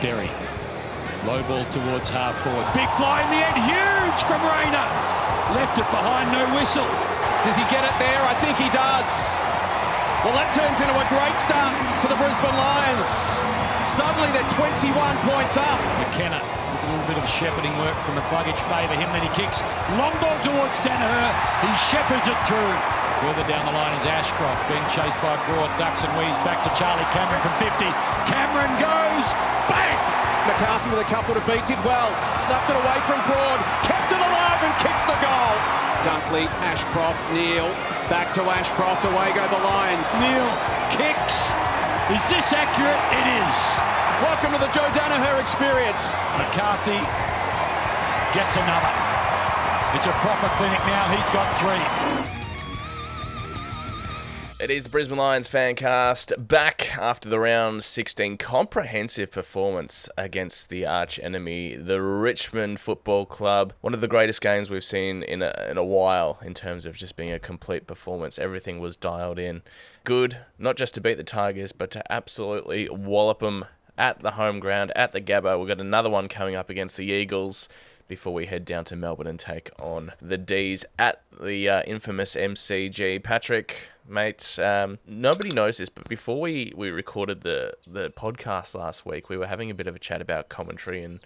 Derry. Low ball towards half forward. Big fly in the end. Huge from Rayner. Left it behind, no whistle. Does he get it there? I think he does. Well, that turns into a great start for the Brisbane Lions. Suddenly they're 21 points up. McKenna with a little bit of shepherding work from McCluggage favour him. Then he kicks. Long ball towards Danaher. He shepherds it through. Further down the line is Ashcroft being chased by Broad. Ducks and weaves back to Charlie Cameron from 50. Cameron goes. Bang! McCarthy with a couple to beat, did well. Snapped it away from Broad. Kept it alive and kicks the goal. Dunkley, Ashcroft, Neal. Back to Ashcroft. Away go the Lions. Neal kicks. Is this accurate? It is. Welcome to the Joe Danaher experience. McCarthy gets another. It's a proper clinic now. He's got 3. It is the Brisbane Lions Fancast, back after the round 16 comprehensive performance against the arch enemy, the Richmond Football Club. One of the greatest games we've seen in a while in terms of just being a complete performance. Everything was dialed in. Good, not just to beat the Tigers, but to absolutely wallop them at the home ground, at the Gabba. We've got another one coming up against the Eagles before we head down to Melbourne and take on the D's at the infamous MCG. Patrick, mate, nobody knows this, but before we recorded the podcast last week, we were having a bit of a chat about commentary and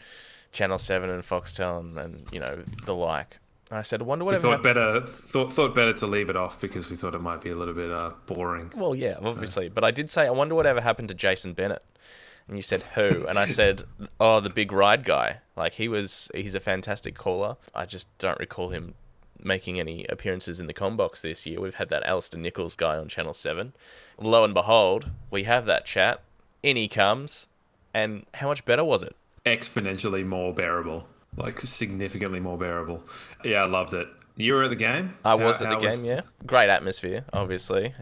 Channel 7 and Foxtel and you know, the like. And I said, I wonder what thought better to leave it off because we thought it might be a little bit boring. Well, yeah, obviously. So. But I did say, I wonder whatever happened to Jason Bennett. And you said, who? And I said, oh, the big ride guy. Like, he's a fantastic caller. I just don't recall him making any appearances in the combox this year. We've had that Alistair Nichols guy on Channel 7. Lo and behold, we have that chat. In he comes. And how much better was it? Exponentially more bearable. Like, significantly more bearable. Yeah, I loved it. You were at the game? I was at the game, yeah. Great atmosphere, obviously.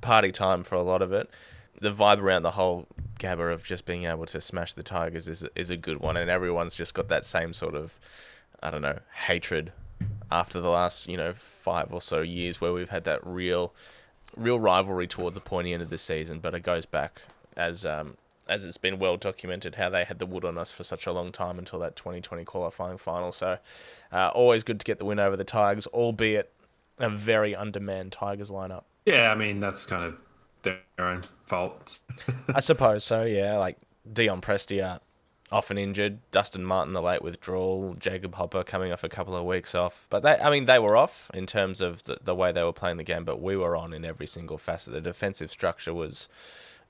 Party time for a lot of it. The vibe around the whole Gabba of just being able to smash the Tigers is a good one, and everyone's just got that same sort of, I don't know, hatred after the last 5 or so years where we've had that real rivalry towards the pointy end of the season. But it goes back as it's been well documented how they had the wood on us for such a long time until that 2020 qualifying final. So always good to get the win over the Tigers, albeit a very undermanned Tigers lineup. Yeah, I mean that's kind of their own fault. I suppose so, yeah. Like Dion Prestia, often injured. Dustin Martin, the late withdrawal. Jacob Hopper coming off a couple of weeks off. But they were off in terms of the way they were playing the game, but we were on in every single facet. The defensive structure was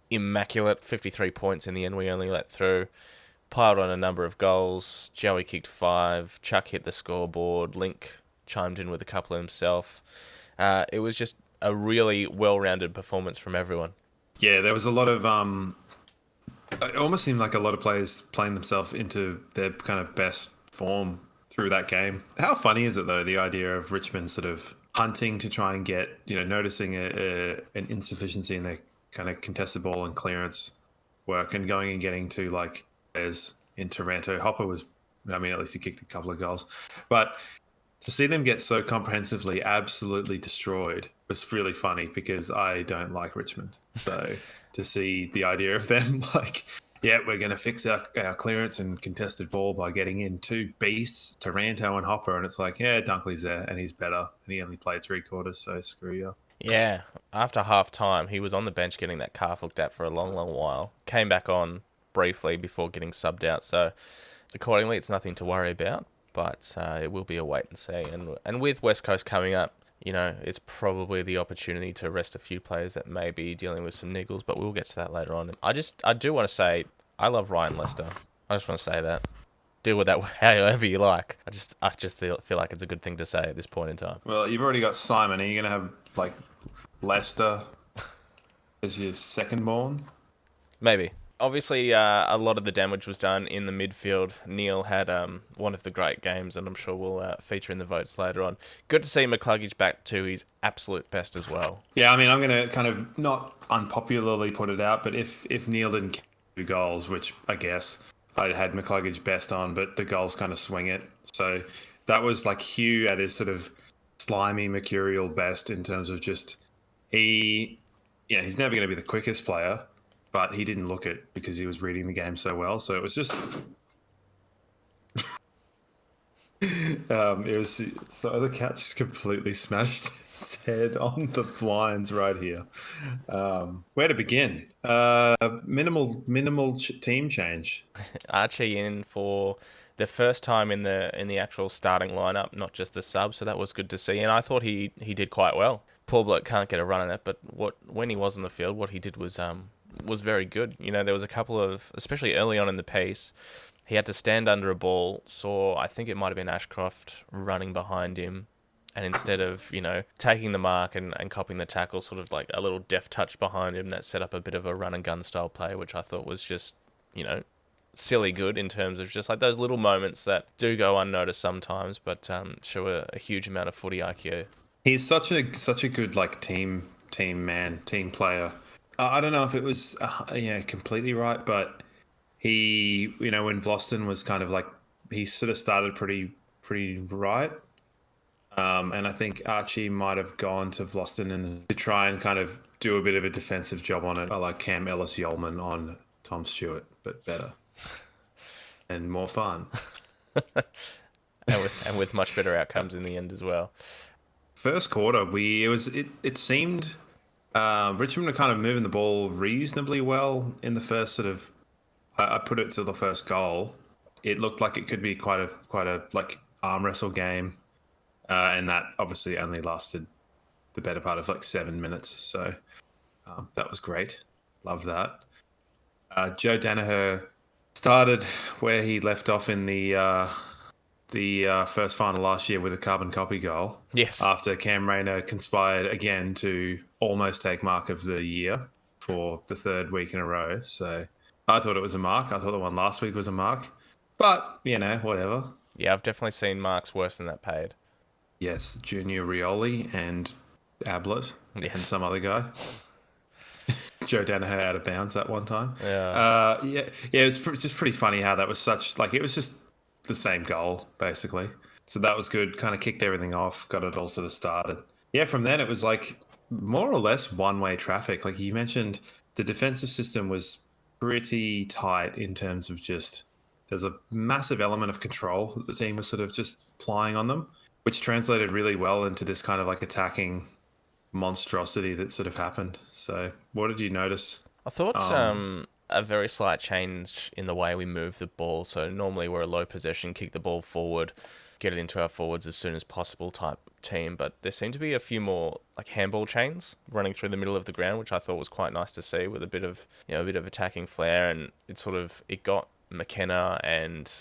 immaculate. 53 points in the end we only let through. Piled on a number of goals. Joey kicked 5. Chuck hit the scoreboard. Link chimed in with a couple himself. It was just a really well-rounded performance from everyone. Yeah, there was a lot of... it almost seemed like a lot of players playing themselves into their kind of best form through that game. How funny is it, though, the idea of Richmond sort of hunting to try and get, noticing an insufficiency in their kind of contested ball and clearance work and going and getting to, like, as in Taranto. Hopper was... at least he kicked a couple of goals. But to see them get so comprehensively absolutely destroyed was really funny because I don't like Richmond. So to see the idea of them like, yeah, we're going to fix our clearance and contested ball by getting in 2 beasts, Taranto and Hopper. And it's like, yeah, Dunkley's there and he's better. And he only played 3 quarters, so screw you. Yeah, after half time, he was on the bench getting that calf looked at for a long, long while. Came back on briefly before getting subbed out. So accordingly, it's nothing to worry about. But it will be a wait and see. And with West Coast coming up, it's probably the opportunity to rest a few players that may be dealing with some niggles, but we'll get to that later on. I do want to say, I love Ryan Lester. I just want to say that. Deal with that however you like. I just feel like it's a good thing to say at this point in time. Well, you've already got Simon. Are you going to have, like, Lester as your second born? Maybe. Obviously, a lot of the damage was done in the midfield. Neil had one of the great games, and I'm sure will feature in the votes later on. Good to see McCluggage back to his absolute best as well. Yeah, I'm going to kind of not unpopularly put it out, but if Neil didn't kick 2 goals, which I guess I had McCluggage best on, but the goals kind of swing it. So that was like Hugh at his sort of slimy, mercurial best in terms of just he's never going to be the quickest player. but he didn't look it because he was reading the game so well. So it was just, the cat just completely smashed its head on the blinds right here. Where to begin? Minimal team change. Archie in for the first time in the actual starting lineup, not just the sub. So that was good to see, and I thought he did quite well. Poor bloke can't get a run in it, but when he was on the field, what he did was very good. You know, there was a couple of, especially early on in the piece, he had to stand under a ball. Saw, I think it might have been Ashcroft running behind him, and instead of, you know, taking the mark and copying the tackle, sort of like a little deft touch behind him that set up a bit of a run and gun style play, which I thought was just, you know, silly good in terms of just like those little moments that do go unnoticed sometimes, but show a huge amount of footy IQ. He's such a good like team man, team player. I don't know if it was completely right, but he, you know, when Vlosten was kind of like, he sort of started pretty right. And I think Archie might have gone to Vlosten and to try and kind of do a bit of a defensive job on it, like Cam Ellis-Yolman on Tom Stewart, but better and more fun. and with much better outcomes in the end as well. First quarter, it seemed Richmond were kind of moving the ball reasonably well in the first sort of. I put it to the first goal. It looked like it could be quite a like arm wrestle game, and that obviously only lasted the better part of like 7 minutes. So that was great. Love that. Joe Danaher started where he left off in the first final last year with a carbon copy goal. Yes. After Cam Rayner conspired again to almost take mark of the year for the third week in a row. So I thought it was a mark. I thought the one last week was a mark. But, you know, whatever. Yeah, I've definitely seen marks worse than that paid. Yes, Junior Rioli and Ablett and some other guy. Joe Danaher out of bounds that one time. Yeah. It's just pretty funny how that was it was just the same goal, basically. So that was good. Kind of kicked everything off, got it all sort of started. Yeah, from then it was like more or less one-way traffic. Like you mentioned, the defensive system was pretty tight in terms of just there's a massive element of control that the team was sort of just plying on them, which translated really well into this kind of like attacking monstrosity that sort of happened. So what did you notice? I thought a very slight change in the way we move the ball. So normally we're a low possession, kick the ball forward, get it into our forwards as soon as possible type team. But there seemed to be a few more like handball chains running through the middle of the ground, which I thought was quite nice to see with a bit of attacking flair. And it got McKenna and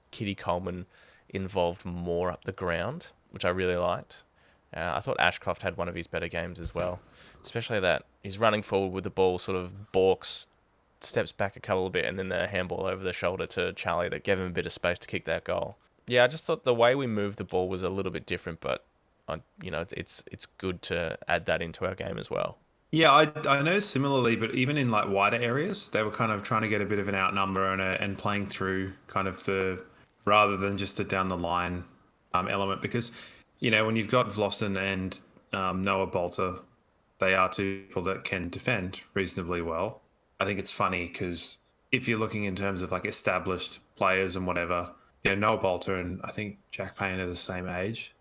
Kitty Coleman involved more up the ground, which I really liked. I thought Ashcroft had one of his better games as well, especially that he's running forward with the ball, sort of balks, steps back a couple of bit, and then the handball over the shoulder to Charlie that gave him a bit of space to kick that goal. Yeah, I just thought the way we moved the ball was a little bit different, but it's good to add that into our game as well. Yeah, I noticed similarly, but even in like wider areas, they were kind of trying to get a bit of an outnumber and playing through kind of rather than just a down the line element, because you know when you've got Vlosten and Noah Bolter, they are two people that can defend reasonably well. I think it's funny because if you're looking in terms of like established players and whatever, Noah Bolter and I think Jack Payne are the same age.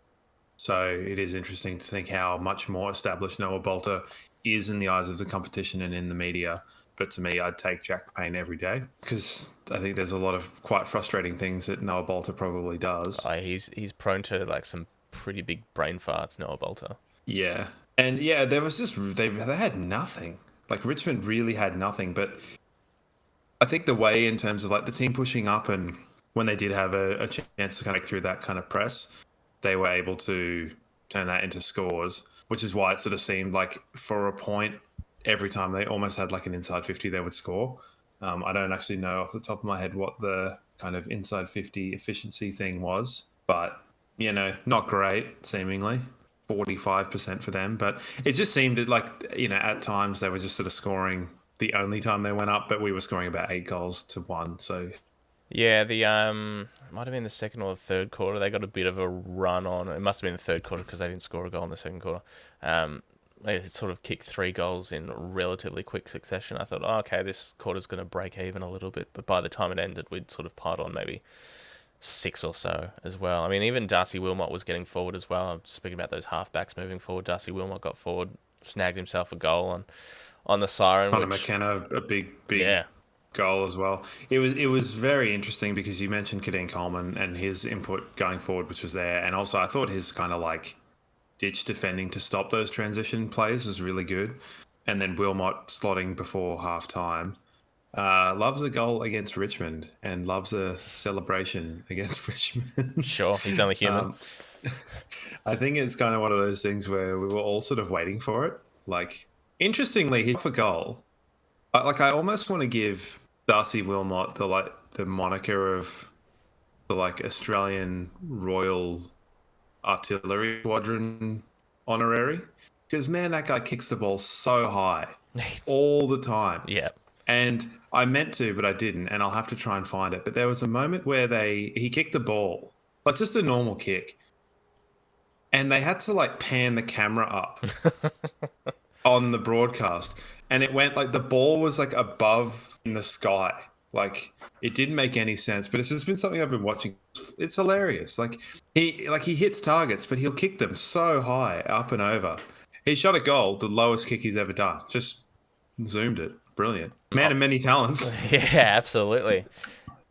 So it is interesting to think how much more established Noah Bolter is in the eyes of the competition and in the media. But to me, I'd take Jack Payne every day because I think there's a lot of quite frustrating things that Noah Bolter probably does. He's prone to like some pretty big brain farts, Noah Bolter. Yeah. And yeah, there was just, they had nothing. Like Richmond really had nothing. But I think the way in terms of like the team pushing up and when they did have a chance to kind of through that kind of press, they were able to turn that into scores, which is why it sort of seemed like for a point, every time they almost had like an inside 50, they would score. I don't actually know off the top of my head what the kind of inside 50 efficiency thing was, but, not great, seemingly. 45% for them. But it just seemed like, at times they were just sort of scoring the only time they went up, but we were scoring about 8 goals to 1. So yeah, the might have been the second or the third quarter. They got a bit of a run on. It must have been the third quarter because they didn't score a goal in the second quarter. they sort of kicked 3 goals in relatively quick succession. I thought, oh, okay, this quarter's going to break even a little bit. But by the time it ended, we'd sort of piled on maybe 6 or so as well. I mean, even Darcy Wilmot was getting forward as well. Speaking about those halfbacks moving forward, Darcy Wilmot got forward, snagged himself a goal on the siren. Connor McKenna, a big goal as well. It was very interesting because you mentioned Kadeem Coleman and his input going forward, which was there. And also I thought his kind of like ditch defending to stop those transition plays was really good. And then Wilmot slotting before half time. Loves a goal against Richmond and loves a celebration against Richmond. Sure, he's only human. I think it's kind of one of those things where we were all sort of waiting for it. Like, interestingly, he off a goal. Like, I almost want to give Darcy Wilmot the moniker of the like Australian Royal Artillery Squadron honorary, because man, that guy kicks the ball so high all the time. Yeah. And I meant to, but I didn't, and I'll have to try and find it. But there was a moment where he kicked the ball, like just a normal kick, and they had to like pan the camera up on the broadcast, and it went like the ball was like above in the sky. Like it didn't make any sense, but it's just been something I've been watching. It's hilarious. Like he hits targets, but he'll kick them so high up and over. He shot a goal, the lowest kick he's ever done. Just zoomed it. Brilliant. Man of many talents. Yeah, absolutely.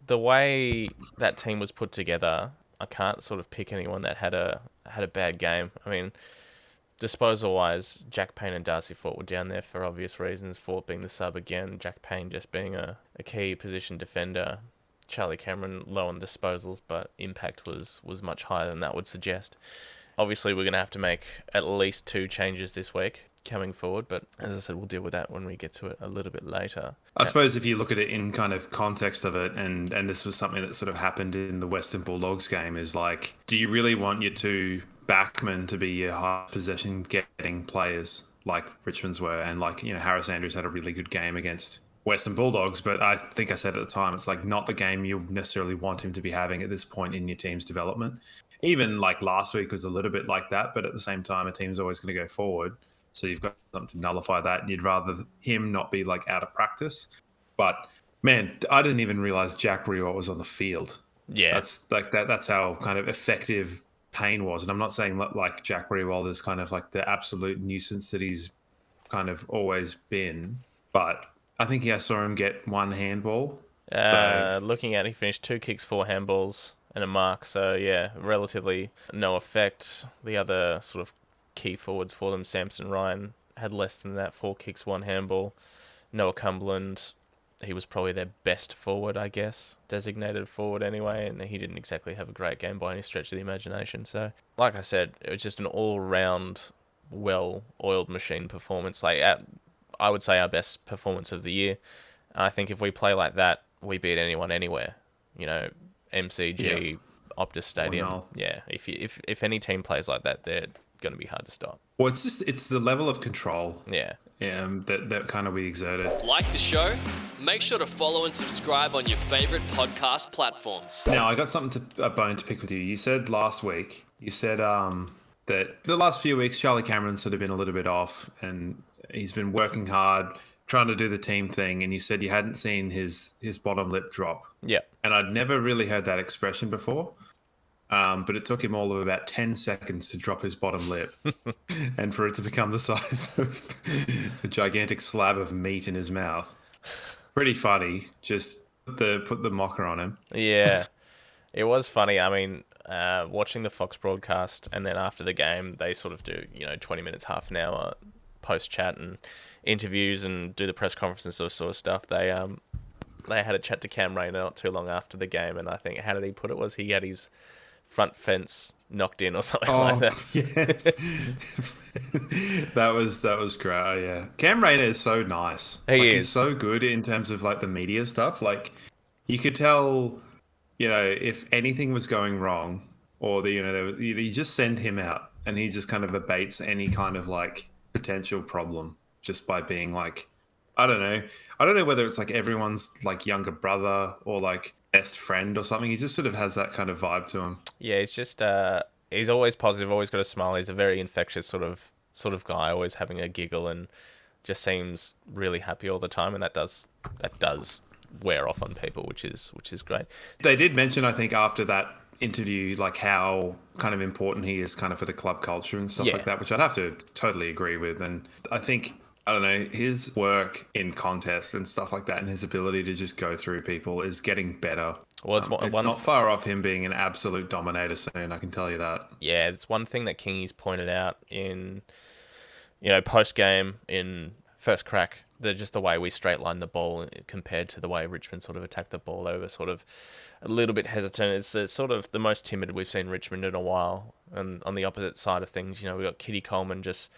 The way that team was put together, I can't sort of pick anyone that had a bad game. I mean, disposal-wise, Jack Payne and Darcy Fort were down there for obvious reasons. Fort being the sub again, Jack Payne just being a key position defender. Charlie Cameron low on disposals, but impact was much higher than that would suggest. Obviously, we're going to have to make at least 2 changes this week coming forward, but as I said, we'll deal with that when we get to it a little bit later. I suppose if you look at it in kind of context of it, and this was something that sort of happened in the Western Bulldogs game, is like, do you really want your 2 backmen to be your high possession getting players like Richmond's were? And like, you know, Harris Andrews had a really good game against Western Bulldogs, but I think I said at the time, it's like not the game you necessarily want him to be having at this point in your team's development. Even like last week was a little bit like that, but at the same time, a team's always going to go forward. So you've got something to nullify that, and you'd rather him not be like out of practice. But man, I didn't even realize Jack Riewoldt was on the field. Yeah, that's like that. That's how kind of effective Payne was. And I'm not saying that like Jack Riewoldt is kind of like the absolute nuisance that he's kind of always been, but I think I saw him get 1 handball. Looking at it, he finished 2 kicks, 4 handballs, and a mark. So yeah, relatively no effect. The other sort of key forwards for them, Samson Ryan, had less than that, 4 kicks, 1 handball. Noah Cumberland, he was probably their best forward, I guess, designated forward anyway, and he didn't exactly have a great game by any stretch of the imagination. So, like I said, it was just an all-round, well-oiled machine performance. Like, I would say our best performance of the year. And I think if we play like that, we beat anyone anywhere. You know, MCG, Optus Stadium. Yeah, if any team plays like that, they're going to be hard to stop. Well, it's the level of control. Yeah. That kind of we exerted. Like the show? Make sure to follow and subscribe on your favourite podcast platforms. Now, I got a bone to pick with you. You said last week, that the last few weeks, Charlie Cameron's sort of been a little bit off, and he's been working hard, trying to do the team thing, and you said you hadn't seen his bottom lip drop. Yeah. And I'd never really heard that expression before. But it took him all of about 10 seconds to drop his bottom lip and for it to become the size of a gigantic slab of meat in his mouth. Pretty funny. Just put the mocker on him. Yeah, it was funny. I mean, watching the Fox broadcast, and then after the game, they sort of do, 20 minutes, half an hour post-chat and interviews and do the press conference and sort of stuff. They had a chat to Cam Rayner not too long after the game, and I think, how did he put it, was he had his front fence knocked in or something like that. Yeah. that was great. Oh, yeah. Cam Rayner is so nice. He's so good in terms of like the media stuff. Like you could tell, if anything was going wrong, or you just send him out and he just kind of abates any kind of like potential problem just by being like, I don't know whether it's like everyone's like younger brother or like best friend or something. He just sort of has that kind of vibe to him. Yeah, he's just he's always positive, always got a smile. He's a very infectious sort of sort of guy, always having a giggle and just seems really happy all the time, and that does wear off on people, which is great. They did mention, I think, after that interview, like how kind of important he is kind of for the club culture and stuff like that, which I'd have to totally agree with. And I think, I don't know, his work in contests and stuff like that and his ability to just go through people is getting better. Well, it's not far off him being an absolute dominator soon, I can tell you that. Yeah, it's one thing that Kingy's pointed out in, post-game in first crack, just the way we straight line the ball compared to the way Richmond sort of attacked the ball. They were sort of a little bit hesitant. It's sort of the most timid we've seen Richmond in a while. And on the opposite side of things, we got Kitty Coleman just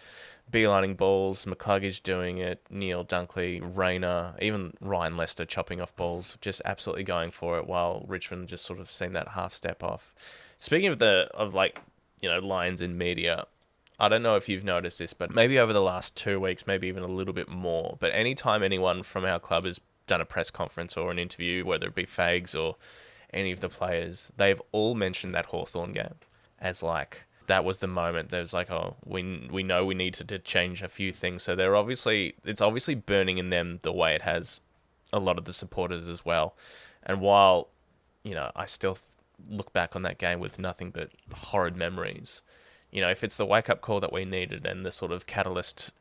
beelining balls, McCluggage doing it, Neil Dunkley, Rayner, even Ryan Lester chopping off balls, just absolutely going for it, while Richmond just sort of seen that half step off. Speaking of Lions in media, I don't know if you've noticed this, but maybe over the last 2 weeks, maybe even a little bit more, but anytime anyone from our club has done a press conference or an interview, whether it be Fags or any of the players, they've all mentioned that Hawthorn game as like, that was the moment. There's like, we know we need to change a few things. So it's obviously burning in them the way it has a lot of the supporters as well. And while, I still look back on that game with nothing but horrid memories, if it's the wake-up call that we needed and the sort of catalyst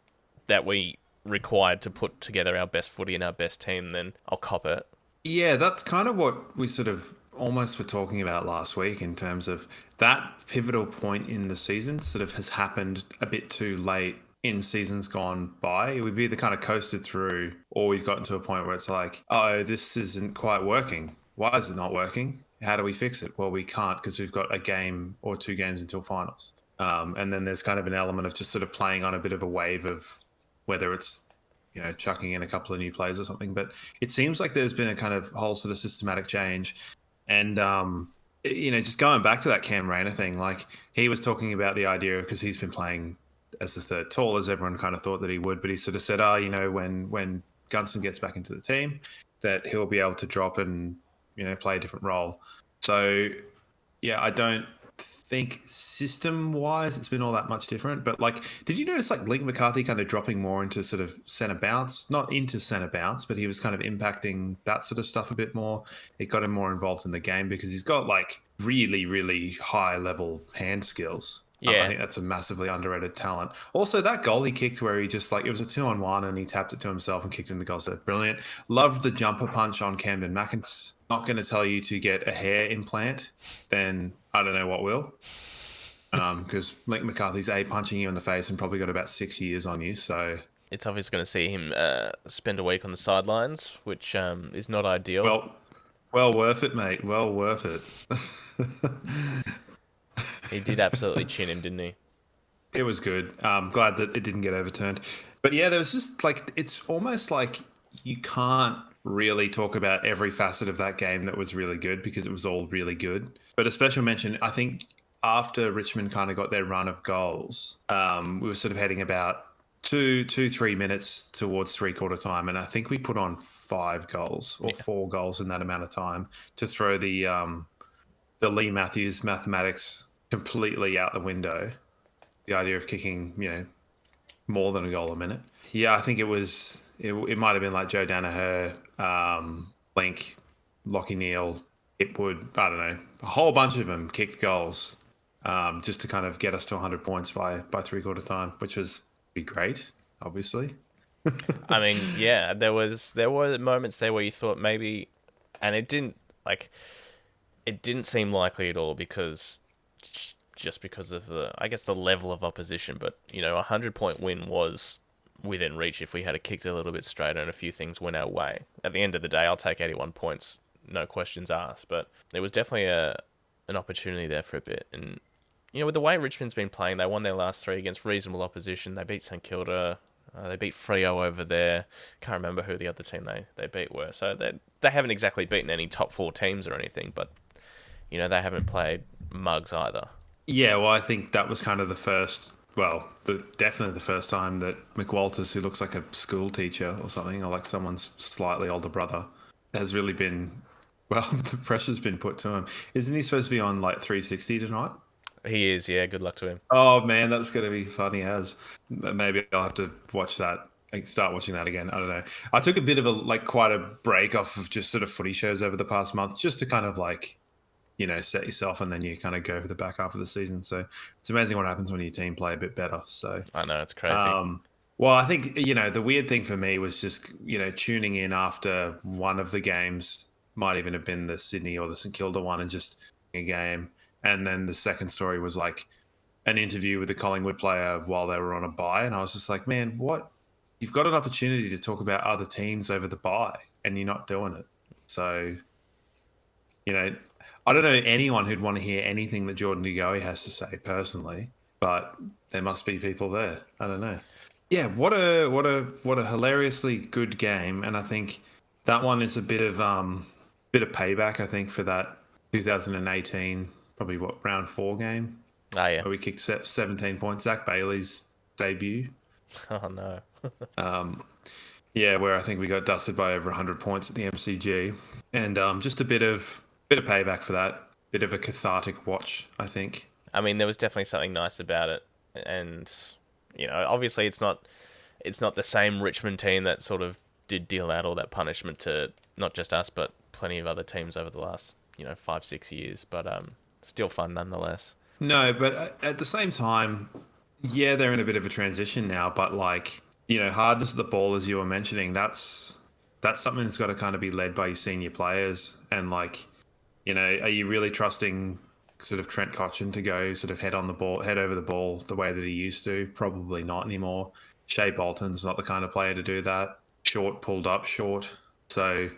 that we required to put together our best footy and our best team, then I'll cop it. Yeah, that's kind of what we sort of almost were talking about last week, in terms of that pivotal point in the season sort of has happened a bit too late in seasons gone by. We've either kind of coasted through, or we've gotten to a point where it's like, oh, this isn't quite working. Why is it not working? How do we fix it? Well, we can't, because we've got a game or 2 games until finals. And then there's kind of an element of just sort of playing on a bit of a wave of whether it's, chucking in a couple of new players or something. But it seems like there's been a kind of whole sort of systematic change. And, just going back to that Cam Rayner thing, like he was talking about the idea, because he's been playing as the third tall, as everyone kind of thought that he would, but he sort of said, when Gunston gets back into the team, that he'll be able to drop and, play a different role. So, yeah, I don't think system-wise it's been all that much different. But, did you notice, Link McCarthy kind of dropping more into sort of centre bounce? Not into centre bounce, but he was kind of impacting that sort of stuff a bit more. It got him more involved in the game because he's got, really, really high-level hand skills. Yeah. I think that's a massively underrated talent. Also, that goal he kicked where he just, it was a 2-on-1 and he tapped it to himself and kicked in the goal. So brilliant. Loved the jumper punch on Camden McIntyre. Not going to tell you to get a hair implant, then I don't know what will. Because Link McCarthy's punching you in the face and probably got about 6 years on you. So it's obviously going to see him spend a week on the sidelines, which is not ideal. Well worth it, mate. Well worth it. He did absolutely chin him, didn't he? It was good. I'm glad that it didn't get overturned. But yeah, there was just it's almost like you can't really talk about every facet of that game that was really good, because it was all really good. But a special mention, I think, after Richmond kind of got their run of goals, we were sort of heading about 3 minutes towards three-quarter time, and I think we put on 5 goals or 4 goals in that amount of time to throw the Lee Matthews mathematics completely out the window. The idea of kicking, more than a goal a minute. Yeah, I think it was. It might have been like Joe Danaher, Link, Lockie Neal, Hipwood, I don't know, a whole bunch of them kicked goals just to kind of get us to 100 points by three-quarter time, which was be great, obviously. I mean, yeah, there were moments there where you thought maybe, and it didn't seem likely at all, because of the level of opposition, but 100-point win was within reach if we had kicked it a little bit straighter and a few things went our way. At the end of the day, I'll take 81 points, no questions asked. But there was definitely an opportunity there for a bit. And, with the way Richmond's been playing, they won their last 3 against reasonable opposition. They beat St Kilda. They beat Freo over there. Can't remember who the other team they beat were. So they haven't exactly beaten any top 4 teams or anything, but, they haven't played mugs either. Yeah, well, I think that was kind of definitely the first time that McWalters, who looks like a school teacher or something, or like someone's slightly older brother, has really been, the pressure's been put to him. Isn't he supposed to be on 360 tonight? He is, yeah. Good luck to him. Oh man, that's gonna be funny as. Maybe I'll have to watch that. Start watching that again. I don't know. I took a bit of quite a break off of just sort of footy shows over the past month, just to kind of set yourself, and then you kind of go for the back half of the season. So it's amazing what happens when your team play a bit better. So I know, it's crazy. Well, I think, the weird thing for me was just, tuning in after one of the games, might even have been the Sydney or the St Kilda one, and just a game. And then the second story was like an interview with the Collingwood player while they were on a bye. And I was just like, man, what? You've got an opportunity to talk about other teams over the bye and you're not doing it. So, I don't know anyone who'd want to hear anything that Jordan Dugowie has to say personally, but there must be people there. I don't know. Yeah, what a hilariously good game, and I think that one is a bit of payback. I think for that 2018, probably round 4 game. Oh yeah, where we kicked 17 points. Zach Bailey's debut. Oh no. Yeah, where I think we got dusted by over 100 points at the MCG, and just a bit of payback for that. Bit of a cathartic watch, I think. I mean, there was definitely something nice about it, and obviously it's not the same Richmond team that sort of did deal out all that punishment to not just us, but plenty of other teams over the last 5-6 years. But still fun nonetheless. No, but at the same time, yeah, they're in a bit of a transition now. But hardness of the ball, as you were mentioning, that's something that's got to kind of be led by your senior players. And are you really trusting sort of Trent Cotchin to go sort of head over the ball the way that he used to? Probably not anymore. Shea Bolton's not the kind of player to do that. Short pulled up short. So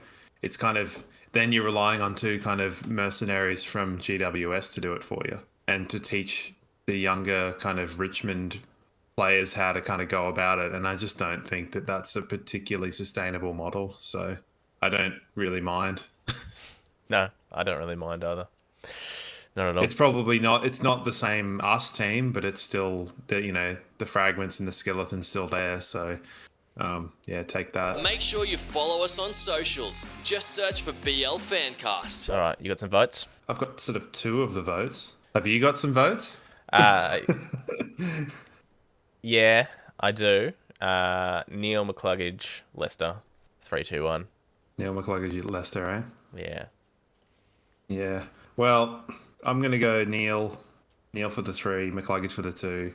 it's kind of, then you're relying on 2 kind of mercenaries from GWS to do it for you and to teach the younger kind of Richmond players how to kind of go about it. And I just don't think that that's a particularly sustainable model. So I don't really mind. No, I don't really mind either. Not at all. It's probably not. It's not the same us team, but it's still the fragments and the skeleton's still there. So yeah, take that. Make sure you follow us on socials. Just search for BL Fancast. All right, you got some votes? I've got sort of 2 of the votes. Have you got some votes? Yeah, I do. Neil McCluggage, Leicester, 3-2-1. Neil McCluggage, Leicester, eh? Yeah. Yeah. Well, I'm going to go Neil for the 3, McCluggage for the 2,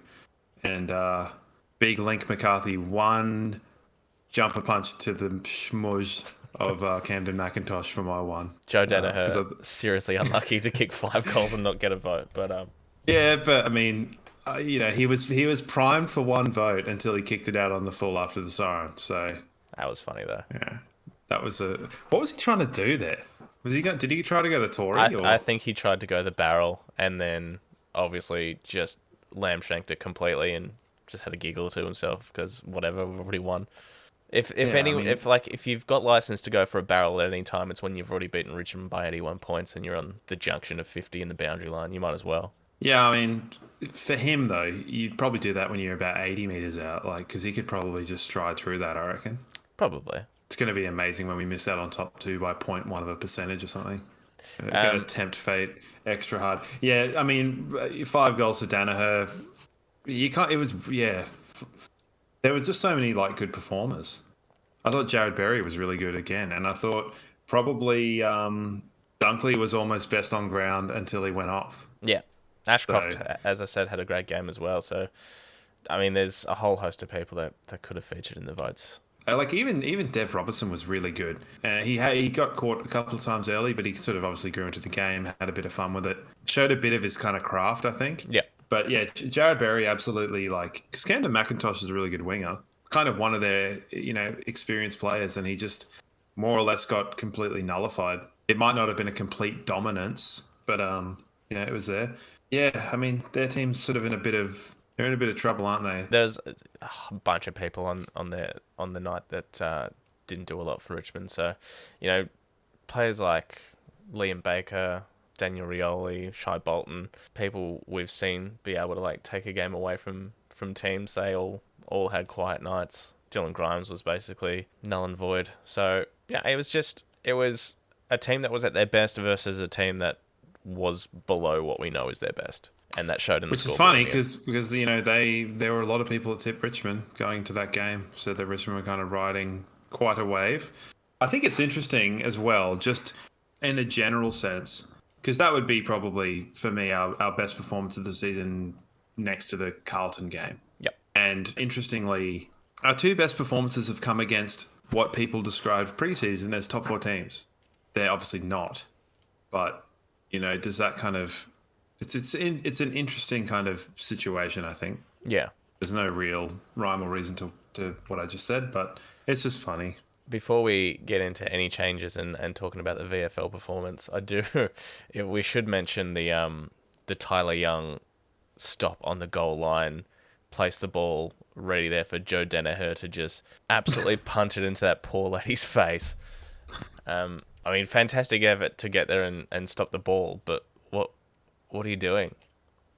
and Big Link McCarthy 1, jumper punch to the schmuzz of Camden McIntosh for my 1. Joe Danaher, seriously unlucky to kick 5 goals and not get a vote, but yeah, but I mean, he was primed for 1 vote until he kicked it out on the full after the siren. So that was funny though. Yeah, that was what was he trying to do there? Did he try to go the Tory? I think he tried to go the barrel and then obviously just lamb-shanked it completely and just had a giggle to himself because whatever, we've already won. If you've got license to go for a barrel at any time, it's when you've already beaten Richmond by 81 points and you're on the junction of 50 in the boundary line. You might as well. Yeah, I mean, for him though, you'd probably do that when you're about 80 meters out, because he could probably just stride through that. I reckon. Probably. It's going to be amazing when we miss out on top 2 by 0.1% or something. Going to tempt fate extra hard. Yeah, I mean, 5 goals for Danaher. You can't. It was There was just so many good performers. I thought Jared Berry was really good again, and I thought probably Dunkley was almost best on ground until he went off. Yeah, Ashcroft, as I said, had a great game as well. So, I mean, there's a whole host of people that could have featured in the votes. Even Dev Robertson was really good. He got caught a couple of times early, but he sort of obviously grew into the game, had a bit of fun with it, showed a bit of his kind of craft, I think. Yeah. But yeah, Jared Berry absolutely because Camden McIntosh is a really good winger, kind of one of their experienced players, and he just more or less got completely nullified. It might not have been a complete dominance, but it was there. Yeah, I mean their team's sort of in a bit of trouble, aren't they? There's a bunch of people on the night that didn't do a lot for Richmond. So, players like Liam Baker, Daniel Rioli, Shai Bolton, people we've seen be able to take a game away from teams. They all had quiet nights. Dylan Grimes was basically null and void. So yeah, it was a team that was at their best versus a team that was below what we know is their best. And that showed in the Which is scoreboard funny again. because there were a lot of people that tipped Richmond going to that game, so that Richmond were kind of riding quite a wave. I think it's interesting as well, just in a general sense, because that would be probably for me our best performance of the season next to the Carlton game. Yep. And interestingly, our two best performances have come against what people described preseason as top 4 teams. They're obviously not, but does that kind of it's an interesting kind of situation, I think. Yeah. There's no real rhyme or reason to what I just said, but it's just funny. Before we get into any changes and talking about the VFL performance, we should mention the Tyler Young stop on the goal line, place the ball ready there for Joe Danaher to just absolutely punt it into that poor lady's face. Fantastic effort to get there and stop the ball, but what are you doing?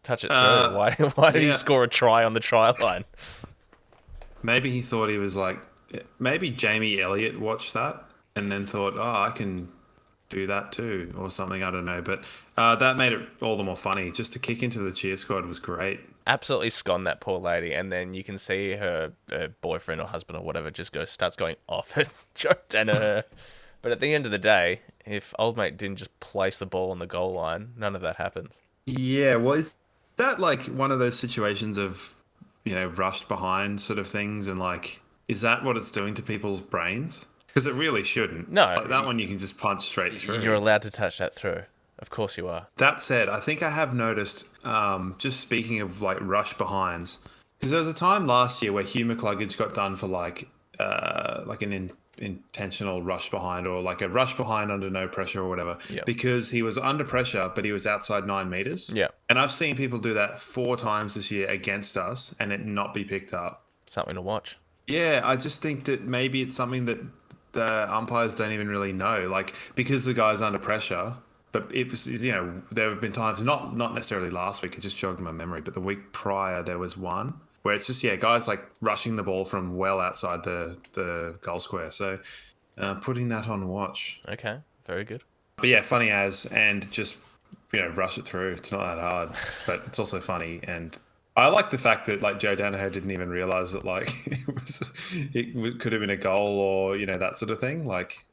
Touch it through. Why did he score a try on the try line? Maybe he thought he was like... Maybe Jamie Elliott watched that and then thought, I can do that too, or something. I don't know. But that made it all the more funny. Just to kick into the cheer squad was great. Absolutely scon that poor lady. And then you can see her boyfriend or husband or whatever just starts going off at Joe Danaher. But at the end of the day, if old mate didn't just place the ball on the goal line, none of that happens. Yeah, well, is that like one of those situations of, rushed behind sort of things? And like, is that what it's doing to people's brains? Because it really shouldn't. No. Like, that one you can just punch straight through. You're allowed to touch that through. Of course you are. That said, I think I have noticed, just speaking of like rush behinds, because there was a time last year where Hugh McCluggage got done for like an intentional rush behind, or like a rush behind under no pressure or whatever, because he was under pressure but he was outside 9 meters. Yeah. And I've seen people do that 4 times this year against us and it not be picked up. Something to watch. Yeah, I just think that maybe it's something that the umpires don't even really know, like, because the guy's under pressure. But it was, there have been times, not necessarily last week, it just jogged my memory, but the week prior there was one where it's just, guys like rushing the ball from well outside the goal square. So putting that on watch. Okay, very good. But yeah, funny and just, rush it through. It's not that hard, but it's also funny. And I like the fact that like Joe Danaher didn't even realise that like it could have been a goal or, that sort of thing. Like,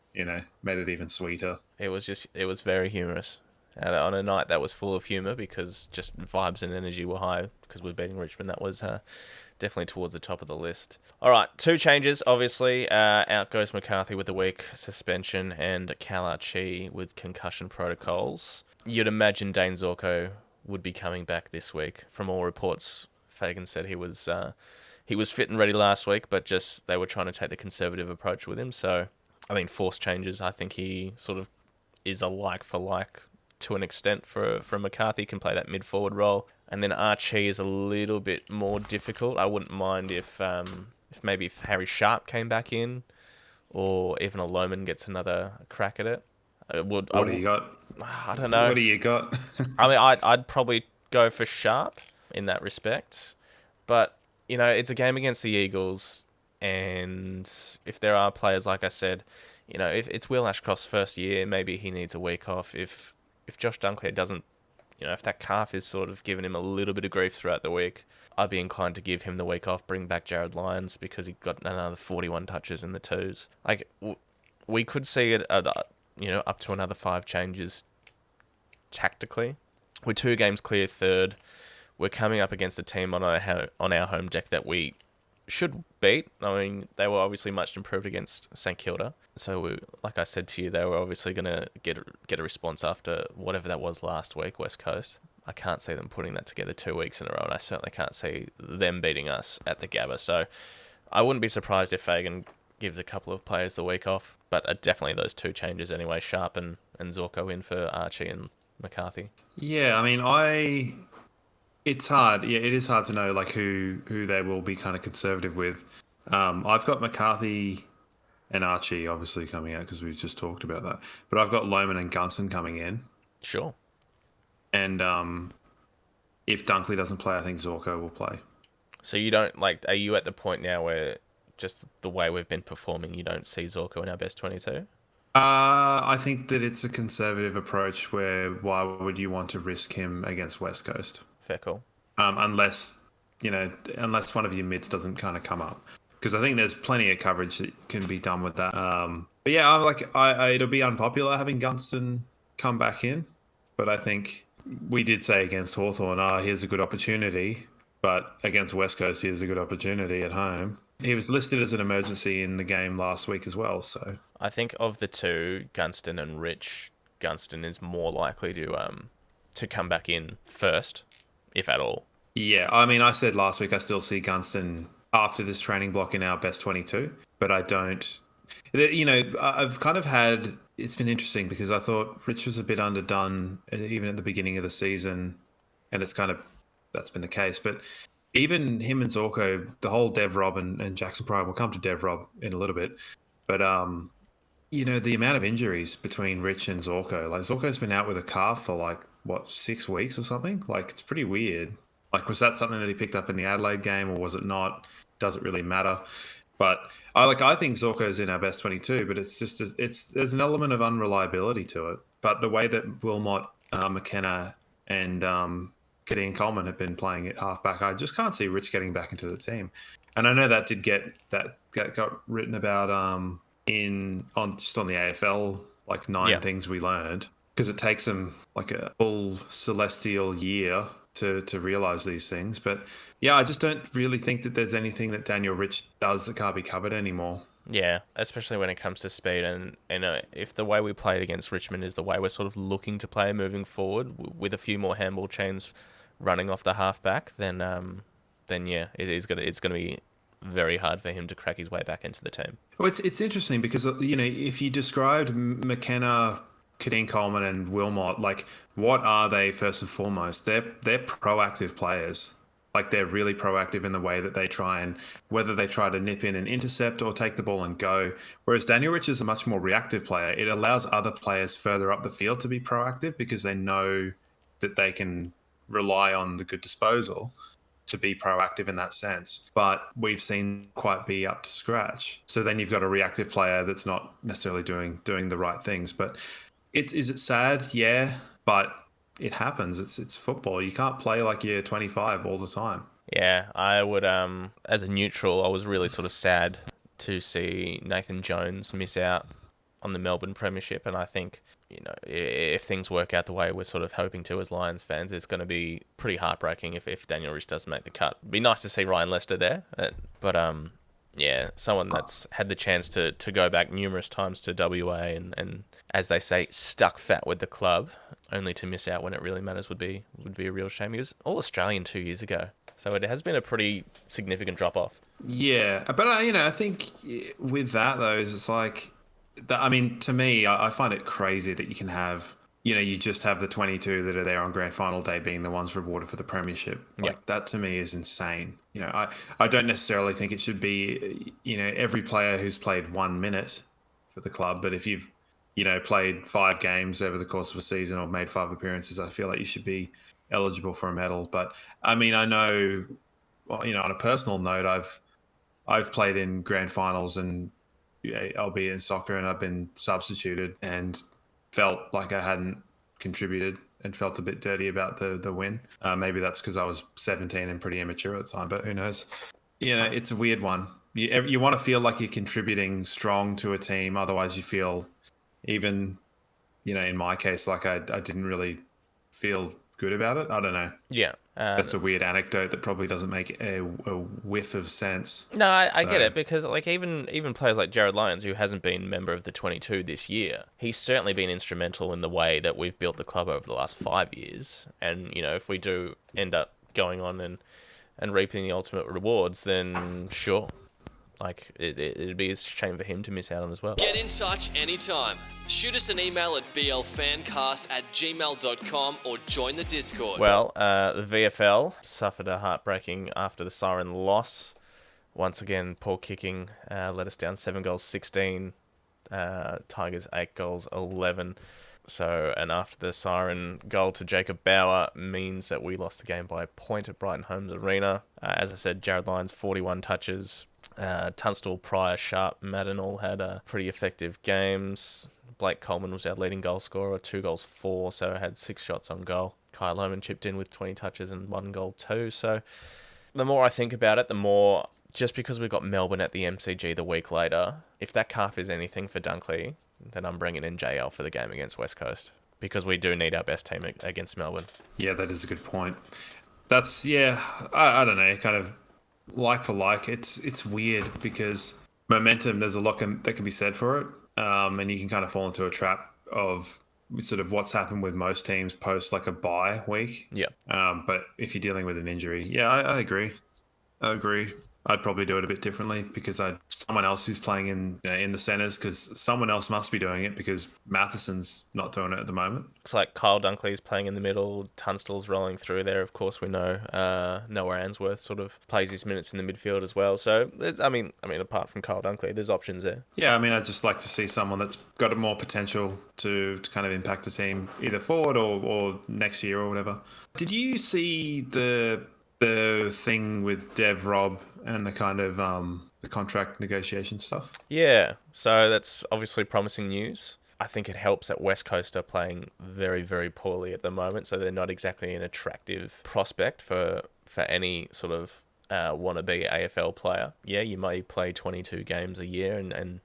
made it even sweeter. It was very humorous. And on a night that was full of humour because just vibes and energy were high because we're beating Richmond. That was definitely towards the top of the list. All right, 2 changes, obviously. Out goes McCarthy with the week suspension and Cal Archie with concussion protocols. You'd imagine Dane Zorko would be coming back this week. From all reports, Fagan said he was fit and ready last week, but just they were trying to take the conservative approach with him. So, forced changes. I think he sort of is a like for like to an extent for McCarthy, can play that mid-forward role. And then Archie is a little bit more difficult. I wouldn't mind if Harry Sharp came back in, or even a Lohman gets another crack at it. What do you got? I don't know. What do you got? I'd probably go for Sharp in that respect. But, it's a game against the Eagles, and if there are players, like I said, if it's Will Ashcroft's first year, maybe he needs a week off. If Josh Dunkley doesn't, if that calf is sort of giving him a little bit of grief throughout the week, I'd be inclined to give him the week off, bring back Jared Lyons because he got another 41 touches in the twos. Like, we could see it, up to another 5 changes tactically. We're 2 games clear third. We're coming up against a team on our home deck that we should beat. They were obviously much improved against St Kilda. So, like I said to you, they were obviously going to get a response after whatever that was last week, West Coast. I can't see them putting that together 2 weeks in a row, and I certainly can't see them beating us at the Gabba. So, I wouldn't be surprised if Fagan gives a couple of players the week off, but definitely those 2 changes anyway, Sharp and Zorko in for Archie and McCarthy. Yeah, it's hard. Yeah, it is hard to know like who they will be kind of conservative with. I've got McCarthy and Archie obviously coming out because we've just talked about that. But I've got Lohman and Gunston coming in. Sure. And if Dunkley doesn't play, I think Zorko will play. So you don't are you at the point now where just the way we've been performing, you don't see Zorko in our best 22? I think that it's a conservative approach where why would you want to risk him against West Coast? Fair call. Unless one of your mids doesn't kind of come up. Because I think there's plenty of coverage that can be done with that. But yeah, it'll be unpopular having Gunston come back in. But I think we did say against Hawthorn, here's a good opportunity. But against West Coast, here's a good opportunity at home. He was listed as an emergency in the game last week as well. So I think of the two, Gunston and Rich, Gunston is more likely to come back in first, if at all. Yeah, I mean, I said last week I still see Gunston after this training block in our best 22, but I don't. I've kind of had. It's been interesting because I thought Rich was a bit underdone even at the beginning of the season, and that's been the case. But even him and Zorko, the whole Dev Rob and Jackson Prime, we'll come to Dev Rob in a little bit, but the amount of injuries between Rich and Zorko, like Zorko's been out with a calf for 6 weeks or something. Like, it's pretty weird. Like, was that something that he picked up in the Adelaide game, or was it not? Doesn't really matter. But I think Zorko's in our best 22, but it's just there's an element of unreliability to it. But the way that Wilmot, McKenna, and Kadeem Coleman have been playing at halfback, I just can't see Rich getting back into the team. And I know that got written about on the AFL, 9 things we learned, because it takes them a full celestial year to realise these things. But yeah, I just don't really think that there's anything that Daniel Rich does that can't be covered anymore. Yeah, especially when it comes to speed. And if the way we played against Richmond is the way we're sort of looking to play moving forward, with a few more handball chains running off the halfback, then yeah, it's gonna be very hard for him to crack his way back into the team. Well, it's interesting because if you described McKenna, Kadeem Coleman, and Wilmot, what are they first and foremost? They're proactive players. They're really proactive in the way that they whether they try to nip in and intercept or take the ball and go. Whereas Daniel Rich is a much more reactive player. It allows other players further up the field to be proactive because they know that they can rely on the good disposal to be proactive in that sense. But we've seen quite be up to scratch. So then you've got a reactive player that's not necessarily doing the right things. But is it sad? Yeah, but it happens. It's football. You can't play like you're 25 all the time. Yeah, I would, as a neutral, I was really sort of sad to see Nathan Jones miss out on the Melbourne Premiership. And I think, if things work out the way we're sort of hoping to as Lions fans, it's going to be pretty heartbreaking if Daniel Rich doesn't make the cut. It'd be nice to see Ryan Lester there. But yeah, someone that's had the chance to go back numerous times to WA and, as they say, stuck fat with the club, only to miss out when it really matters would be a real shame. He was All-Australian 2 years ago, so it has been a pretty significant drop-off. Yeah, but I think with that, though, it's to me, I find it crazy that you can have, you just have the 22 that are there on grand final day being the ones rewarded for the premiership. That to me is insane. I don't necessarily think it should be, every player who's played 1 minute for the club, but if you've, played 5 games over the course of a season or made 5 appearances, I feel like you should be eligible for a medal. But I mean, I know, on a personal note, I've played in grand finals and albeit in soccer, and I've been substituted and felt like I hadn't contributed and felt a bit dirty about the win. Maybe that's because I was 17 and pretty immature at the time, but who knows? It's a weird one. You want to feel like you're contributing strong to a team. Otherwise you feel, even, in my case, like I didn't really feel good about it. I don't know. Yeah. That's a weird anecdote that probably doesn't make a whiff of sense. No, I get it, because even players like Jared Lyons, who hasn't been member of the 22 this year, he's certainly been instrumental in the way that we've built the club over the last 5 years. And, if we do end up going on and reaping the ultimate rewards, then sure. It'd be a shame for him to miss out on as well. Get in touch anytime. Shoot us an email at blfancast@gmail.com or join the Discord. Well, the VFL suffered a heartbreaking after the Siren loss. Once again, poor kicking let us down 7-16. Tigers 8-11. So, and after the Siren goal to Jacob Bauer means that we lost the game by a point at Brighton Homes Arena. As I said, Jared Lyons, 41 touches. Tunstall, Pryor, Sharp, Madden all had pretty effective games. Blake Coleman was our leading goal scorer, 2 goals, 4, so had 6 shots on goal. Kyle Lohmann chipped in with 20 touches and 1 goal too. So the more I think about it, the more, just because we've got Melbourne at the MCG the week later, if that calf is anything for Dunkley, then I'm bringing in JL for the game against West Coast, because we do need our best team against Melbourne. Yeah, that is a good point. That's, I don't know, kind of like for like. It's weird because momentum, there's a lot that can be said for it. And you can kind of fall into a trap of sort of what's happened with most teams post like a bye week. Yeah. But if you're dealing with an injury, I agree. I'd probably do it a bit differently because someone else who's playing in the centres, because someone else must be doing it because Matheson's not doing it at the moment. Looks like Kyle Dunkley's playing in the middle. Tunstall's rolling through there. Of course, we know Noah Answorth sort of plays his minutes in the midfield as well. So, I mean, apart from Kyle Dunkley, there's options there. Yeah, I mean, I'd just like to see someone that's got more potential to kind of impact the team either forward or next year or whatever. Did you see the thing with Dev Rob and the kind of the contract negotiation stuff? Yeah, so that's obviously promising news. I think it helps that West Coast are playing very, very poorly at the moment, so they're not exactly an attractive prospect for any sort of wannabe AFL player. Yeah, you may play 22 games a year and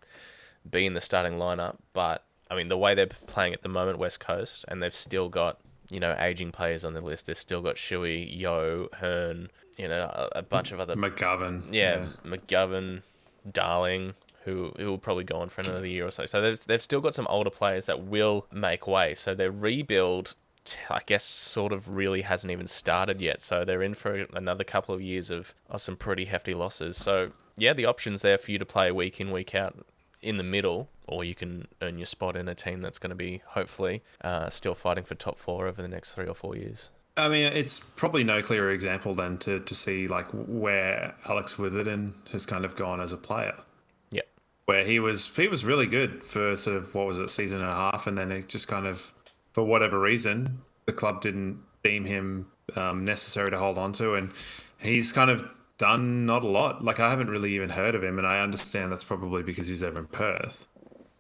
be in the starting lineup, but I mean, the way they're playing at the moment, West Coast, and they've still got, aging players on the list. They've still got Shuey, Yo, Hearn, a bunch of other... McGovern. Yeah, McGovern, Darling, who will probably go on for another year or so. So they've still got some older players that will make way. So their rebuild, I guess, sort of really hasn't even started yet. So they're in for another couple of years of some pretty hefty losses. So, yeah, the option's there for you to play week in, week out in the middle, or you can earn your spot in a team that's going to be, hopefully, still fighting for top 4 over the next 3 or 4 years. I mean, it's probably no clearer example than to see like where Alex Witherden has kind of gone as a player. Yeah. Where he was really good for sort of, what was it, season and a half, and then it just kind of, for whatever reason, the club didn't deem him necessary to hold on to, and he's kind of done not a lot. Like, I haven't really even heard of him, and I understand that's probably because he's over in Perth.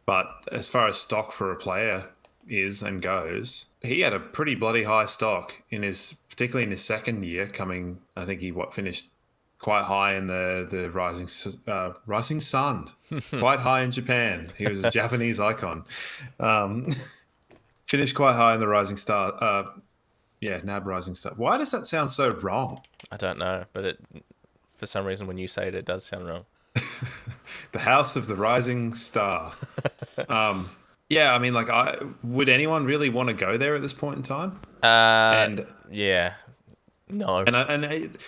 But as far as stock for a player is and goes, he had a pretty bloody high stock particularly in his second year coming. I think he finished quite high in the Rising Sun, quite high in Japan. He was a Japanese icon. Finished quite high in the Rising Star. NAB Rising Star. Why does that sound so wrong? I don't know, but for some reason when you say it, it does sound wrong. The House of the Rising Star. Yeah, I mean, like, would anyone really want to go there at this point in time? Yeah, no. And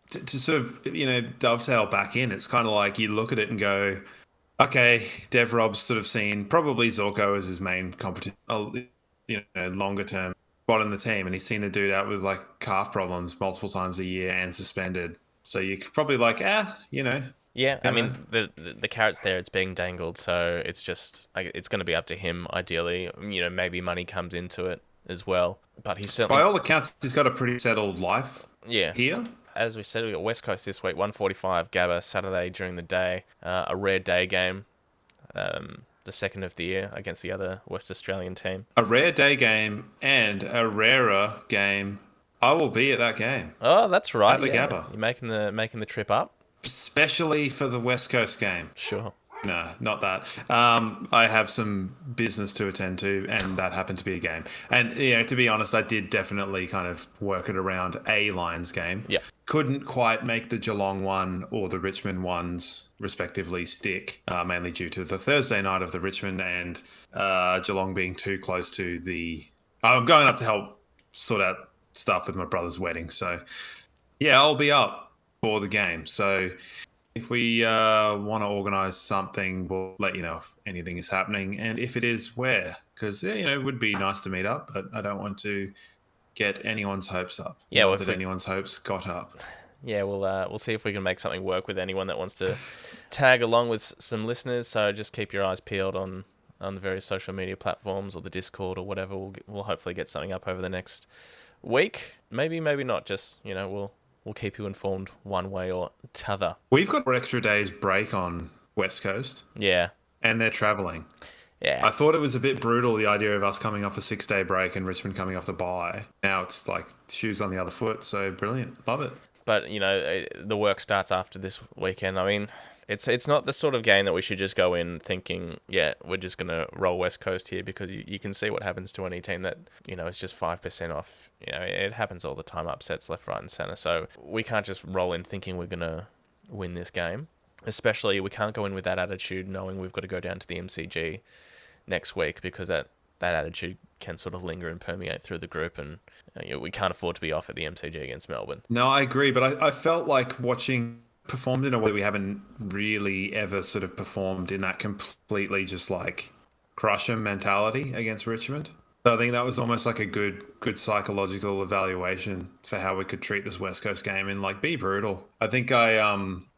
to sort of, dovetail back in, it's kind of like you look at it and go, okay, Dev Rob's sort of seen probably Zorko as his main competition, longer term spot in the team, and he's seen a dude out with like calf problems multiple times a year and suspended. So you could probably Yeah, I mean, the carrot's there, it's being dangled, so it's just, it's going to be up to him, ideally. Maybe money comes into it as well, but he's certainly... By all accounts, he's got a pretty settled life here. As we said, we got West Coast this week, 1:45 Gabba, Saturday during the day, a rare day game, the second of the year against the other West Australian team. A rare day game and a rarer game. I will be at that game. Oh, that's right. At the Gabba. You're making the trip up? Especially for the West Coast game. Sure. No, not that. I have some business to attend to, and that happened to be a game. And, to be honest, I did definitely kind of work it around a Lions game. Yeah. Couldn't quite make the Geelong one or the Richmond ones, respectively, stick, mainly due to the Thursday night of the Richmond and Geelong being too close to the... I'm going up to help sort out stuff with my brother's wedding. So, yeah, I'll be up for the game. So if we want to organise something, we'll let you know if anything is happening and if it is, where. Because, it would be nice to meet up, but I don't want to get anyone's hopes up. Yeah, Not that anyone's hopes got up. Yeah, we'll see if we can make something work with anyone that wants to tag along with some listeners. So just keep your eyes peeled on the various social media platforms or the Discord or whatever. We'll hopefully get something up over the next week. Maybe not. Just, we'll keep you informed one way or t'other. We've got 4 extra days break on West Coast. Yeah. And they're travelling. Yeah. I thought it was a bit brutal, the idea of us coming off a 6-day break and Richmond coming off the bye. Now it's like shoes on the other foot. So brilliant. Love it. But, the work starts after this weekend. I mean, it's not the sort of game that we should just go in thinking, yeah, we're just going to roll West Coast here, because you can see what happens to any team that, is just 5% off. It happens all the time, upsets left, right and centre. So we can't just roll in thinking we're going to win this game. Especially, we can't go in with that attitude knowing we've got to go down to the MCG next week, because that attitude can sort of linger and permeate through the group, and we can't afford to be off at the MCG against Melbourne. No, I agree, but I felt like watching performed in a way we haven't really ever sort of performed, in that completely just like crush 'em mentality against Richmond. So I think that was almost like a good psychological evaluation for how we could treat this West Coast game and like be brutal. I think I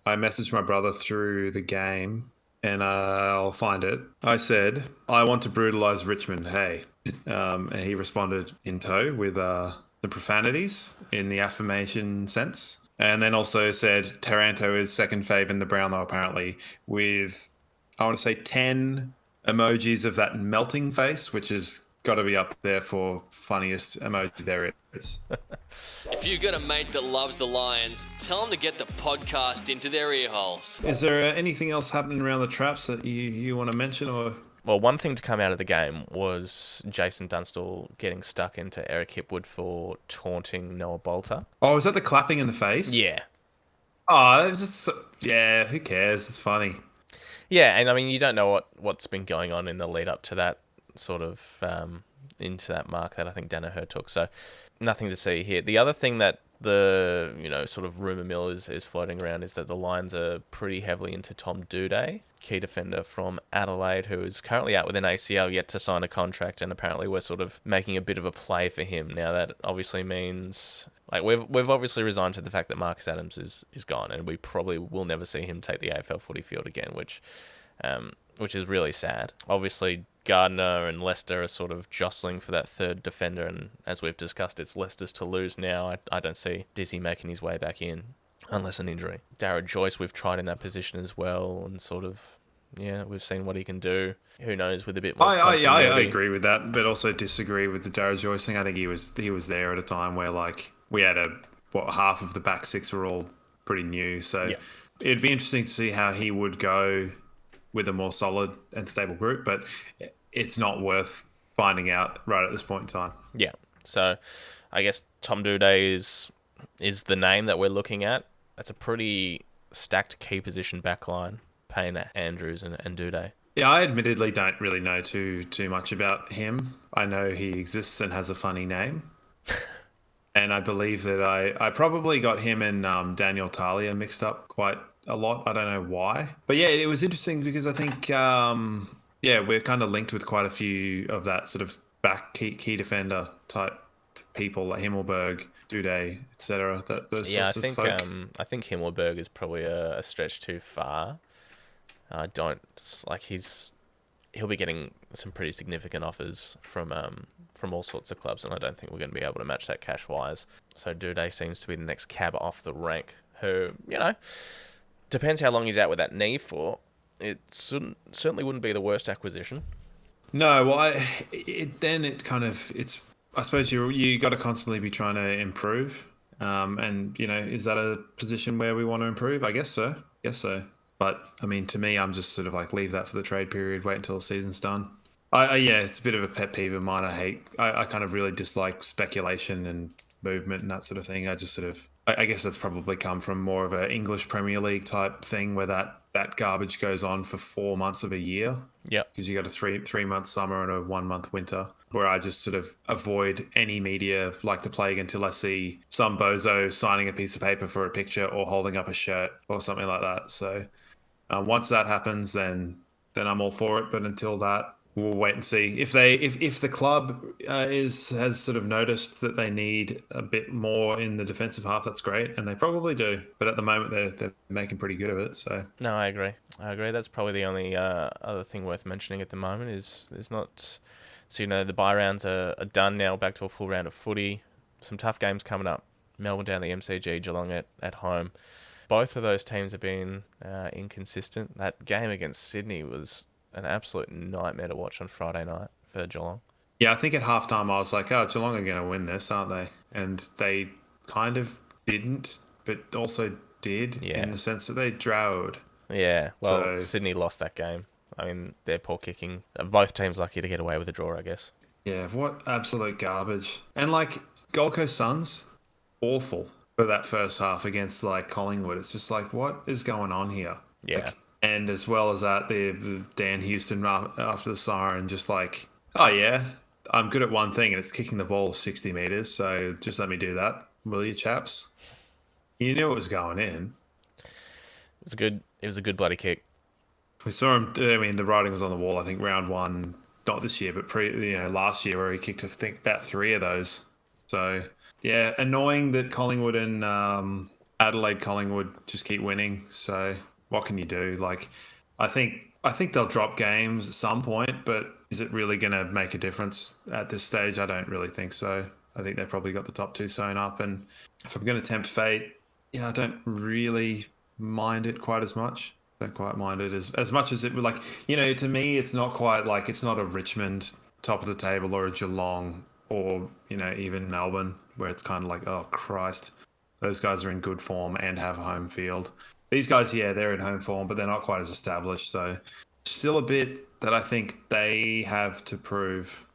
messaged my brother through the game, and I'll find it. I said, I want to brutalize Richmond, hey. And he responded in tow with the profanities in the affirmation sense. And then also said Taranto is second fave in the Brownlow, apparently, with, I want to say, 10 emojis of that melting face, which has got to be up there for funniest emoji there is. If you've got a mate that loves the Lions, tell them to get the podcast into their ear holes. Is there anything else happening around the traps that you want to mention? Or Well, one thing to come out of the game was Jason Dunstall getting stuck into Eric Hipwood for taunting Noah Bolter. Oh, is that the clapping in the face? Yeah. Oh, it was just, yeah, who cares? It's funny. Yeah, and I mean, you don't know what's been going on in the lead up to that sort of into that mark that I think Danaher took. So nothing to see here. The other thing that the sort of rumour mill is floating around is that the Lions are pretty heavily into Tom Doedee, key defender from Adelaide, who is currently out with an ACL, yet to sign a contract, and apparently we're sort of making a bit of a play for him. Now that obviously means, like, we've obviously resigned to the fact that Marcus Adams is gone, and we probably will never see him take the AFL footy field again, which is really sad. Obviously, Gardner and Leicester are sort of jostling for that third defender, and as we've discussed, it's Leicester's to lose now. I don't see Dizzy making his way back in, unless an injury. Darragh Joyce, we've tried in that position as well, and sort of, yeah, we've seen what he can do. Who knows, with a bit more I continuity. agree with that, but also disagree with the Darragh Joyce thing. I think he was there at a time where, like, we had half of the back six were all pretty new, so Yeah. it'd be interesting to see how he would go with a more solid and stable group, but it's not worth finding out right at this point in time. Yeah, so I guess Tom Doedee is the name that we're looking at. That's a pretty stacked key position backline, Payne, Andrews and Doedee. Yeah, I admittedly don't really know too much about him. I know he exists and has a funny name. And I believe that I probably got him and Daniel Talia mixed up quite a lot. I don't know why. But yeah, it was interesting because I think, we're kind of linked with quite a few of that sort of back key defender type people, like Himmelberg, Doedee, etc. Yeah, I think Himmelberg is probably a stretch too far. I don't like he'll be getting some pretty significant offers from all sorts of clubs, and I don't think we're going to be able to match that cash wise. So Doedee seems to be the next cab off the rank, who, depends how long he's out with that knee for. It certainly wouldn't be the worst acquisition. No, well, I suppose you got to constantly be trying to improve. And is that a position where we want to improve? I guess so. But I mean, to me, I'm just sort of like, leave that for the trade period. Wait until the season's done. It's a bit of a pet peeve of mine. I kind of really dislike speculation and movement and that sort of thing. I just sort of, I guess that's probably come from more of an English Premier League type thing where that garbage goes on for 4 months of a year. Yeah. Because you got a 3-month summer and a 1-month winter, where I just sort of avoid any media like the plague until I see some bozo signing a piece of paper for a picture or holding up a shirt or something like that. So once that happens, then I'm all for it. But until that, we'll wait and see. If the club has sort of noticed that they need a bit more in the defensive half, that's great, and they probably do. But at the moment, they're making pretty good of it. So No, I agree. That's probably the only other thing worth mentioning at the moment is there's not. So the bye rounds are done now. Back to a full round of footy. Some tough games coming up. Melbourne down the MCG, Geelong at home. Both of those teams have been inconsistent. That game against Sydney was an absolute nightmare to watch on Friday night for Geelong. Yeah, I think at halftime I was like, oh, Geelong are going to win this, aren't they? And they kind of didn't, but also did in the sense that they drowed. Yeah, well, So- Sydney lost that game. I mean, they're poor kicking. Both teams lucky to get away with a draw, I guess. Yeah, what absolute garbage. And like Gold Coast Suns, awful for that first half against like Collingwood. It's just like, what is going on here? Yeah. Like, and as well as that, the Dan Houston after the siren, just like, oh yeah, I'm good at one thing and it's kicking the ball 60 metres. So just let me do that, will you, chaps? You knew it was going in. It was good. It was a good bloody kick. We saw him. I mean, the writing was on the wall. I think round one, not this year, but last year, where he kicked, I think, about 3 of those. So yeah, annoying that Collingwood and Adelaide Collingwood just keep winning. So what can you do? Like, I think they'll drop games at some point, but is it really going to make a difference at this stage? I don't really think so. I think they've probably got the top 2 sewn up, and if I'm going to tempt fate, I don't really mind it quite as much. Don't quite mind it as much as it would, like, to me, it's not quite like, it's not a Richmond top of the table or a Geelong or, even Melbourne, where it's kind of like, oh, Christ, those guys are in good form and have a home field. These guys, they're in home form, but they're not quite as established. So still a bit that I think they have to prove.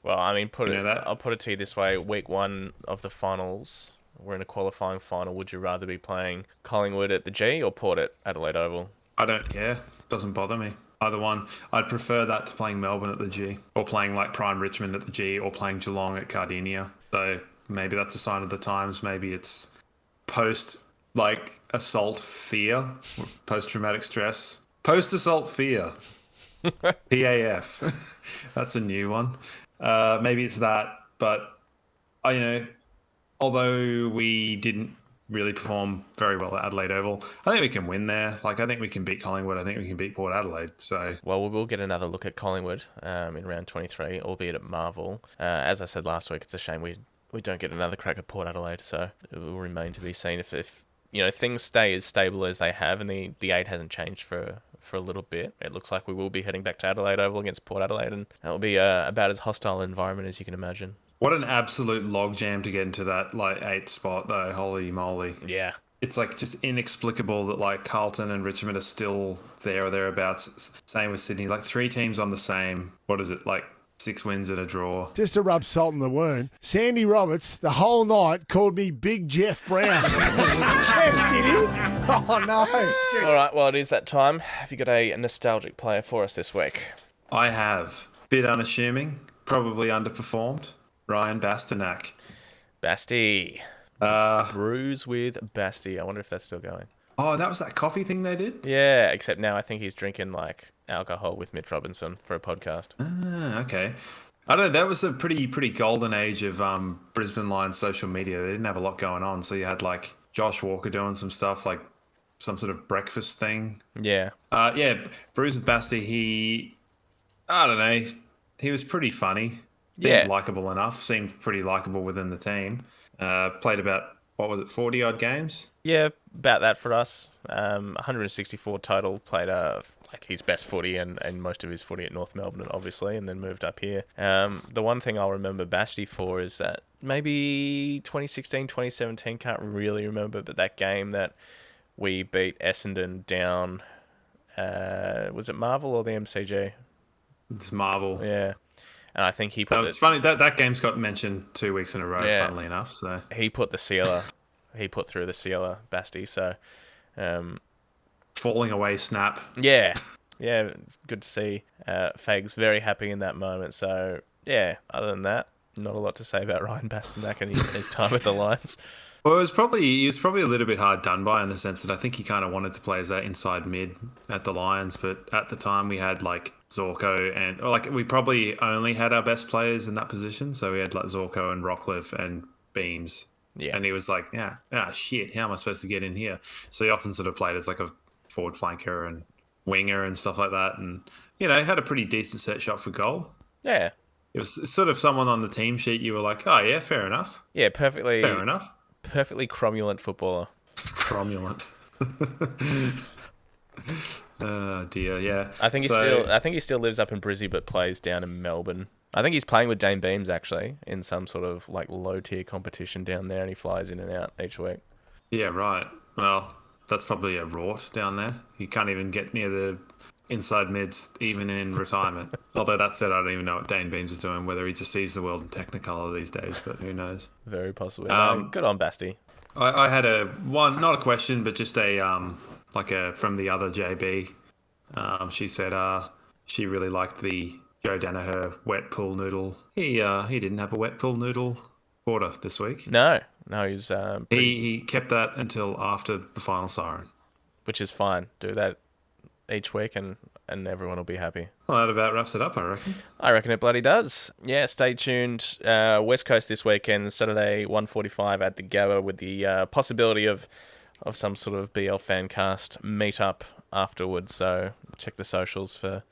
Well, I mean, that? I'll put it to you this way. Week 1 of the finals, we're in a qualifying final. Would you rather be playing Collingwood at the G or Port at Adelaide Oval? I don't care. Doesn't bother me. Either one. I'd prefer that to playing Melbourne at the G, or playing like Prime Richmond at the G, or playing Geelong at Cardinia. So maybe that's a sign of the times. Maybe it's post like assault fear, post-traumatic stress. Post-assault fear. PAF. That's a new one. Maybe it's that, but although we didn't really perform very well at Adelaide Oval, I think we can win there. Like, I think we can beat Collingwood. I think we can beat Port Adelaide. So, well, we will get another look at Collingwood in round 23, albeit at Marvel. As I said last week, it's a shame we don't get another crack at Port Adelaide. So it will remain to be seen if things stay as stable as they have, and the 8 hasn't changed for a little bit. It looks like we will be heading back to Adelaide Oval against Port Adelaide, and that will be about as hostile an environment as you can imagine. What an absolute logjam to get into that like 8th spot though. Holy moly. Yeah. It's like just inexplicable that like Carlton and Richmond are still there or thereabouts. Same with Sydney. Like 3 teams on the same, what is it, like 6 wins and a draw. Just to rub salt in the wound, Sandy Roberts the whole night called me Big Jeff Brown. Jeff, did he? Oh no. All right, well, it is that time. Have you got a nostalgic player for us this week? I have. Bit unassuming, probably underperformed. Ryan Bastanak. Basti. Brews with Basti. I wonder if that's still going. Oh, that was that coffee thing they did? Yeah, except now I think he's drinking like alcohol with Mitch Robinson for a podcast. Okay. I don't know. That was a pretty golden age of Brisbane Lions social media. They didn't have a lot going on. So you had like Josh Walker doing some stuff, like some sort of breakfast thing. Yeah. Brews with Basti, I don't know. He was pretty funny. Yeah. Likeable enough. Seemed pretty likeable within the team. Played about, 40 odd games? Yeah, about that for us. 164 total. Played like his best footy and most of his footy at North Melbourne, obviously, and then moved up here. The one thing I'll remember Basti for is that maybe 2016, 2017, can't really remember, but that game that we beat Essendon down, was it Marvel or the MCG? It's Marvel. Yeah. And I think he put... It's funny, that game's got mentioned 2 weeks in a row, funnily enough. So he put the sealer. He put through the sealer, Basti. So, falling away snap. Yeah, it's good to see. Fags very happy in that moment. So, yeah, other than that, not a lot to say about Ryan Bastanak and his time at the Lions. Well, he was probably a little bit hard done by in the sense that I think he kind of wanted to play as that inside mid at the Lions, but at the time we had like Zorko and we probably only had our best players in that position. So we had like Zorko and Rockcliffe and Beams. Yeah. And he was like, shit, how am I supposed to get in here? So he often sort of played as like a forward flanker and winger and stuff like that. And, had a pretty decent set shot for goal. Yeah. It was sort of someone on the team sheet you were like, oh yeah, fair enough. Yeah, perfectly. Fair enough. Perfectly cromulent footballer. Cromulent. Oh dear, yeah. I think he still lives up in Brizzy, but plays down in Melbourne. I think he's playing with Dane Beams actually in some sort of like low tier competition down there, and he flies in and out each week. Yeah, right. Well, that's probably a rort down there. He can't even get near the inside mids, even in retirement. Although that said, I don't even know what Dane Beams is doing, whether he just sees the world in Technicolor these days, but who knows. Very possibly. Good on Basti. I had not a question, but just from the other JB. She said she really liked the Joe Danaher wet pool noodle. He didn't have a wet pool noodle quarter this week. No, he's he kept that until after the final siren, which is fine. Do that each week, and everyone will be happy. Well, that about wraps it up, I reckon. I reckon it bloody does. Yeah, stay tuned. West Coast this weekend, Saturday 1:45 at the Gabba, with the possibility of some sort of BL Fancast meetup afterwards. So check the socials for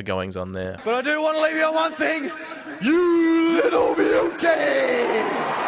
goings on there. But I do want to leave you on one thing. You little beauty!